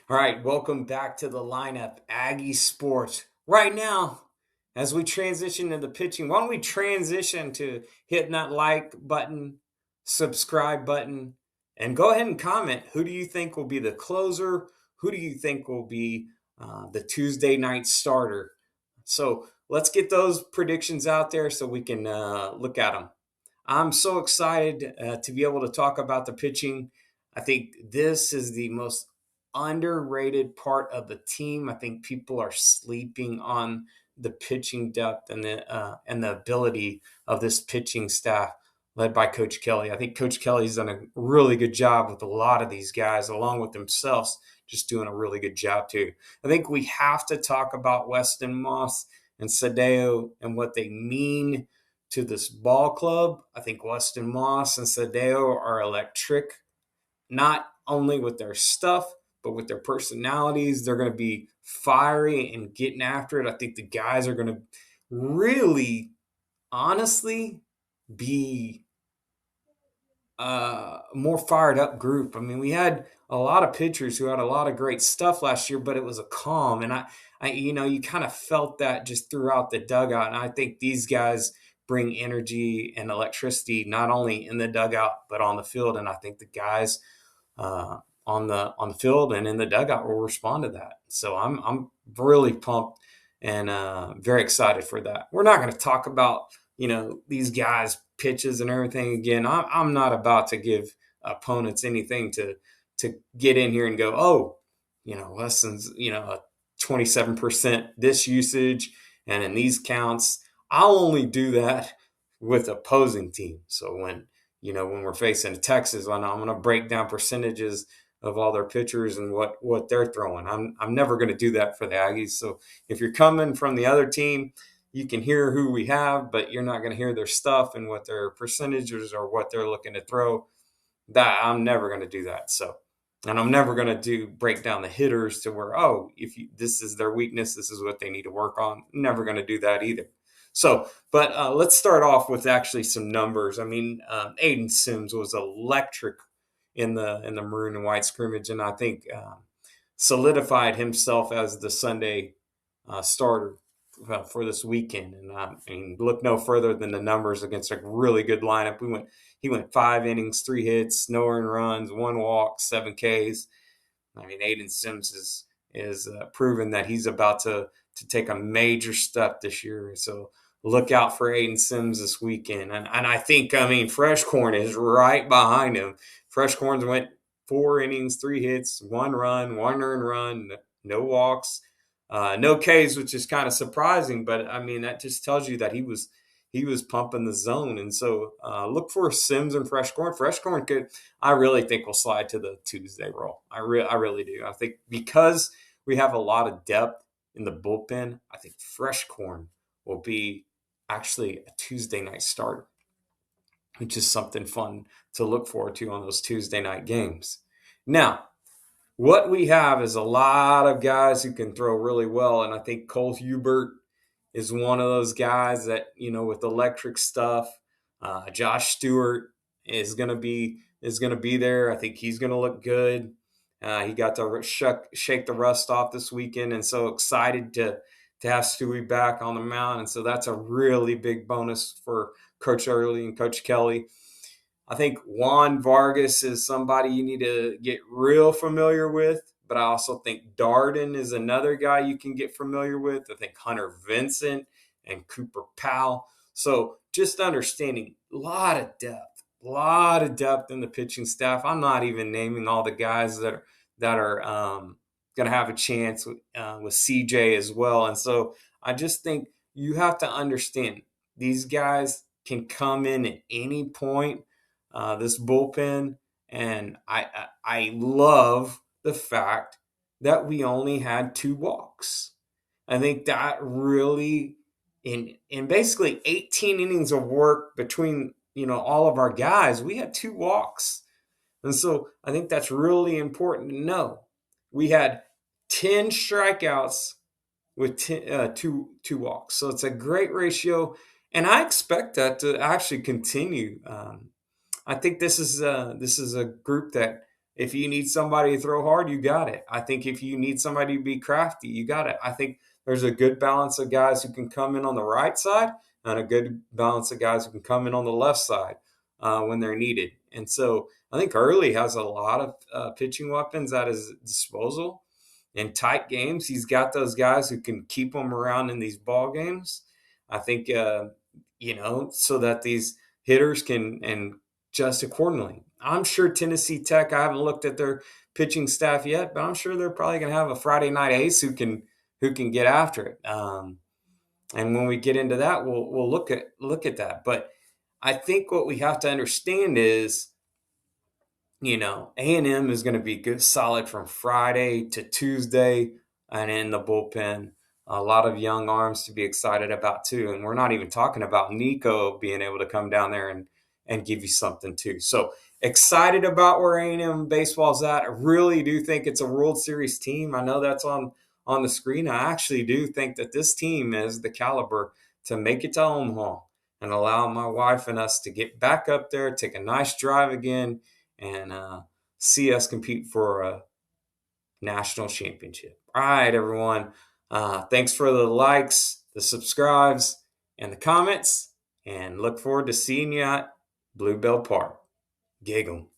All right, welcome back to the lineup, Aggie Sports. Right now, as we transition into pitching, why don't we transition to hitting that like button, subscribe button, and go ahead and comment. Who do you think will be the closer? Who do you think will be the Tuesday night starter? So let's get those predictions out there so we can look at them. I'm so excited to be able to talk about the pitching. I think this is the most underrated part of the team. I think people are sleeping on the pitching depth and the ability of this pitching staff led by Coach Kelly. I think Coach Kelly's done a really good job with a lot of these guys, along with themselves, just doing a really good job too. I think we have to talk about Weston Moss and Sadeo and what they mean to this ball club. I think Weston Moss and Sadeo are electric, not only with their stuff, but with their personalities. They're going to be fiery and getting after it. I think the guys are going to really, honestly, be a more fired up group. I mean, we had a lot of pitchers who had a lot of great stuff last year, but it was a calm. And you kind of felt that just throughout the dugout. And I think these guys bring energy and electricity not only in the dugout but on the field. And I think the guys on the field and in the dugout will respond to that. So I'm really pumped and very excited for that. We're not going to talk about these guys pitches and everything again. I'm not about to give opponents anything to get in here and go, oh, Weston's a 27% this usage and in these counts. I'll only do that with opposing teams. So when we're facing Texas, I'm going to break down percentages of all their pitchers and what they're throwing. I'm never going to do that for the Aggies. So if you're coming from the other team, you can hear who we have, but you're not going to hear their stuff and what their percentages or what they're looking to throw. That I'm never going to do that. So, and I'm never going to break down the hitters to where, this is their weakness, this is what they need to work on. Never going to do that either. So, but let's start off with actually some numbers. I mean, Aiden Sims was electric in the maroon and white scrimmage, and I think solidified himself as the Sunday starter for this weekend. And look no further than the numbers against a really good lineup. He went 5 innings, 3 hits, no earned runs, 1 walk, 7 Ks. I mean, Aiden Sims is proven that he's about to take a major step this year. So look out for Aiden Sims this weekend. And I think, Fresh Corn is right behind him. Fresh Corns went 4 innings, 3 hits, 1 run, 1 earned run, no walks, no Ks, which is kind of surprising. But, that just tells you that he was pumping the zone. And so look for Sims and Fresh Corn. Fresh Corn I really think will slide to the Tuesday role. I really do. I think because we have a lot of depth in the bullpen, I think Fresh Corn will be actually a Tuesday night starter, which is something fun to look forward to on those Tuesday night games. Now, what we have is a lot of guys who can throw really well, and I think Cole Hubert is one of those guys that, with electric stuff. Josh Stewart is going to be there. I think he's going to look good. He got to shake the rust off this weekend, and so excited to have Stewie back on the mound. And so that's a really big bonus for Coach Early and Coach Kelly. I think Juan Vargas is somebody you need to get real familiar with, but I also think Darden is another guy you can get familiar with. I think Hunter Vincent and Cooper Powell. So just understanding a lot of depth in the pitching staff. I'm not even naming all the guys that are going to have a chance with CJ as well. And so I just think you have to understand these guys can come in at any point. This bullpen, and I love the fact that we only had 2 walks. I think that really in basically 18 innings of work between all of our guys, we had 2 walks. And so I think that's really important to know. We had 10 strikeouts with 2 walks. So it's a great ratio, and I expect that to actually continue. I think this is a group that if you need somebody to throw hard, you got it. I think if you need somebody to be crafty, you got it. I think there's a good balance of guys who can come in on the right side and a good balance of guys who can come in on the left side when they're needed. And so I think Early has a lot of pitching weapons at his disposal. In tight games, he's got those guys who can keep them around in these ball games. I think, so that these hitters can and adjust accordingly. I'm sure Tennessee Tech, I haven't looked at their pitching staff yet, but I'm sure they're probably going to have a Friday night ace who can get after it. And when we get into that, we'll look at that. But I think what we have to understand is, A&M is going to be good, solid from Friday to Tuesday, and in the bullpen, a lot of young arms to be excited about too. And we're not even talking about Nico being able to come down there and give you something too. So excited about where A&M baseball's at. I really do think it's a World Series team. I know that's on the screen. I actually do think that this team is the caliber to make it to Omaha and allow my wife and us to get back up there, take a nice drive again, and see us compete for a national championship. All right, everyone. Thanks for the likes, the subscribes, and the comments, and look forward to seeing you at Bluebell Park. Gig 'em.